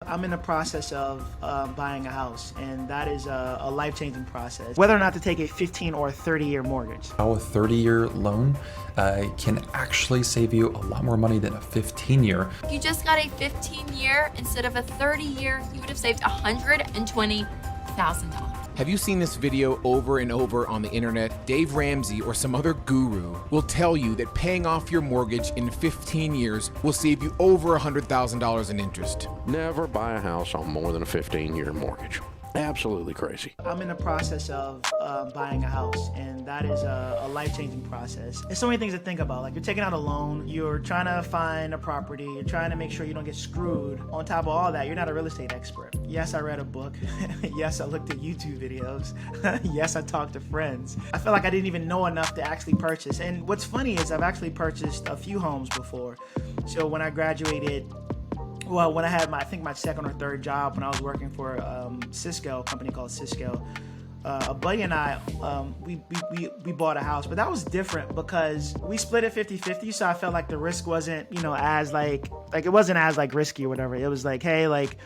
I'm in the process of buying a house, and that is a life-changing process. Whether or not to take a 15 or a 30-year mortgage. How a 30-year loan can actually save you a lot more money than a 15-year. If you just got a 15-year instead of a 30-year, you would have saved $120,000. Have you seen this video over and over on the internet? Dave Ramsey or some other guru will tell you that paying off your mortgage in 15 years will save you over $100,000 in interest. Never buy a house on more than a 15-year mortgage. Absolutely crazy. I'm in the process of buying a house, and that is a life-changing process. There's so many things to think about. Like, you're taking out a loan, you're trying to find a property, you're trying to make sure you don't get screwed. On top of all that, you're not a real estate expert. Yes, I read a book. Yes, I looked at YouTube videos. Yes, I talked to friends. I feel like I didn't even know enough to actually purchase. And what's funny is I've actually purchased a few homes before. So when I graduated, well, when I had my second or third job, when I was working for Cisco, a company called Cisco, a buddy and I, we bought a house, but that was different because we split it 50-50. So I felt like the risk wasn't, as like it wasn't as like risky or whatever. It was like, hey, like,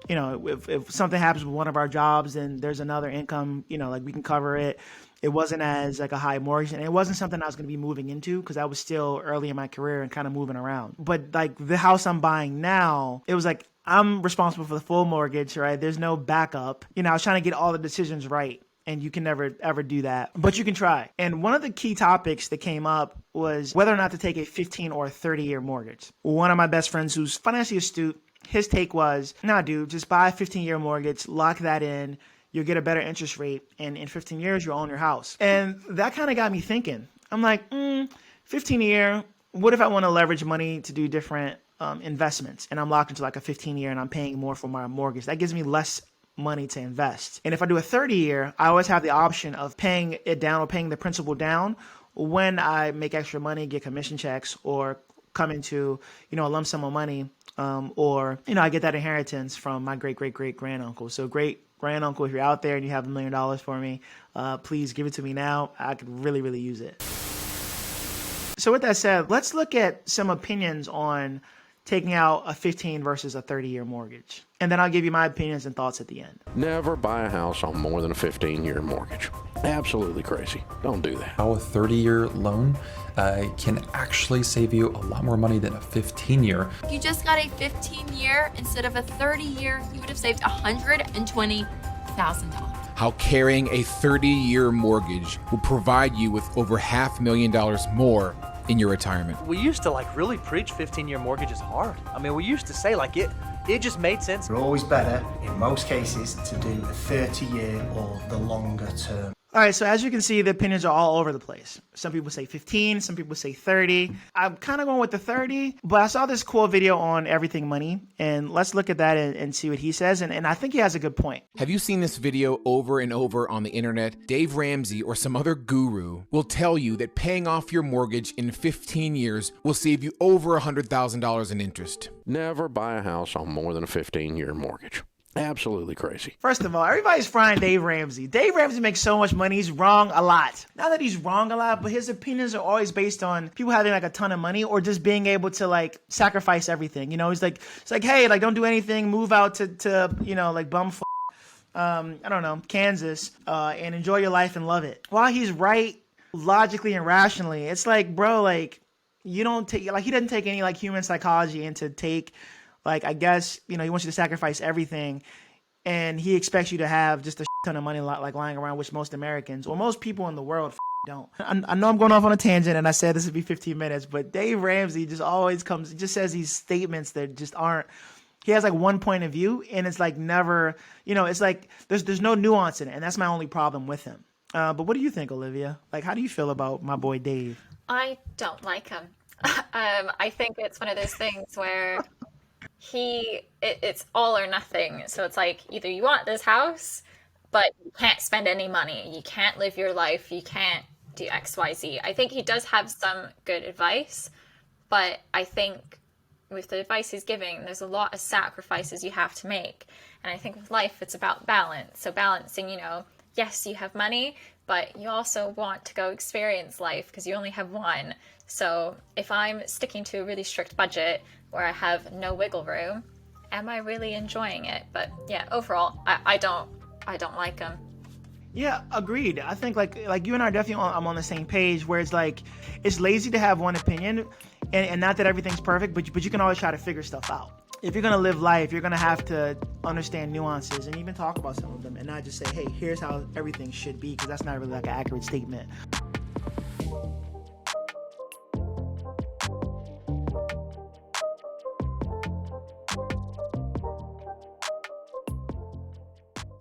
if something happens with one of our jobs and there's another income, like we can cover it. It wasn't as like a high mortgage, and it wasn't something I was going to be moving into because I was still early in my career and kind of moving around. But like the house I'm buying now, it was like I'm responsible for the full mortgage, right? There's no backup. I was trying to get all the decisions right, and you can never ever do that, but you can try. And one of the key topics that came up was whether or not to take a 15 or a 30-year mortgage. One of my best friends who's financially astute, his take was, nah, dude, just buy a 15-year mortgage, lock that in. You'll get a better interest rate, and in 15 years, you'll own your house. And that kind of got me thinking. I'm like, 15 year, what if I want to leverage money to do different investments, and I'm locked into like a 15 year and I'm paying more for my mortgage? That gives me less money to invest. And if I do a 30 year, I always have the option of paying it down or paying the principal down when I make extra money, get commission checks, or come into, a lump sum of money, or, I get that inheritance from my great-great-great-granduncle. So great-granduncle, if you're out there and you have $1 million for me, please give it to me now. I could really, really use it. So with that said, let's look at some opinions on taking out a 15 versus a 30-year mortgage. And then I'll give you my opinions and thoughts at the end. Never buy a house on more than a 15-year mortgage. Absolutely crazy. Don't do that. How a 30-year loan can actually save you a lot more money than a 15-year. If you just got a 15-year instead of a 30-year, you would have saved $120,000. How carrying a 30-year mortgage will provide you with over $500,000 more in your retirement. We used to really preach 15-year mortgage is hard. I mean, we used to say it just made sense. It's always better, in most cases, to do a 30-year or the longer term. All right, so as you can see, the opinions are all over the place. Some people say 15, some people say 30. I'm kind of going with the 30, but I saw this cool video on Everything Money, and let's look at that and see what he says, and I think he has a good point. Have you seen this video over and over on the internet? Dave Ramsey or some other guru will tell you that paying off your mortgage in 15 years will save you over $100,000 in interest. Never buy a house on more than a 15-year mortgage. Absolutely crazy. First of all, everybody's frying Dave Ramsey. Dave Ramsey makes so much money. He's wrong a lot. Not that he's wrong a lot, but his opinions are always based on people having a ton of money or just being able to sacrifice everything. He's like, hey, don't do anything, move out to bumfuck, I don't know, Kansas, and enjoy your life and love it. While he's right logically and rationally, it's like, bro, you don't take, he doesn't take any human psychology into take. I guess, he wants you to sacrifice everything, and he expects you to have just a ton of money lying around, which most Americans or most people in the world don't. I know I'm going off on a tangent, and I said this would be 15 minutes, but Dave Ramsey just always just says these statements that just aren't. He has one point of view, and it's never, it's there's no nuance in it, and that's my only problem with him. But what do you think, Olivia? How do you feel about my boy Dave? I don't like him. I think it's one of those things where it's all or nothing. So it's either you want this house, but you can't spend any money. You can't live your life. You can't do X, Y, Z. I think he does have some good advice, but I think with the advice he's giving, there's a lot of sacrifices you have to make. And I think with life, it's about balance. So balancing, yes, you have money, but you also want to go experience life because you only have one. So if I'm sticking to a really strict budget where I have no wiggle room, am I really enjoying it? But yeah, overall, I don't like them. Yeah, agreed. I think like you and I are definitely I'm on the same page where it's like it's lazy to have one opinion, and not that everything's perfect, but you can always try to figure stuff out. If you're gonna live life, you're gonna have to understand nuances and even talk about some of them, and not just say, hey, here's how everything should be, because that's not really like an accurate statement.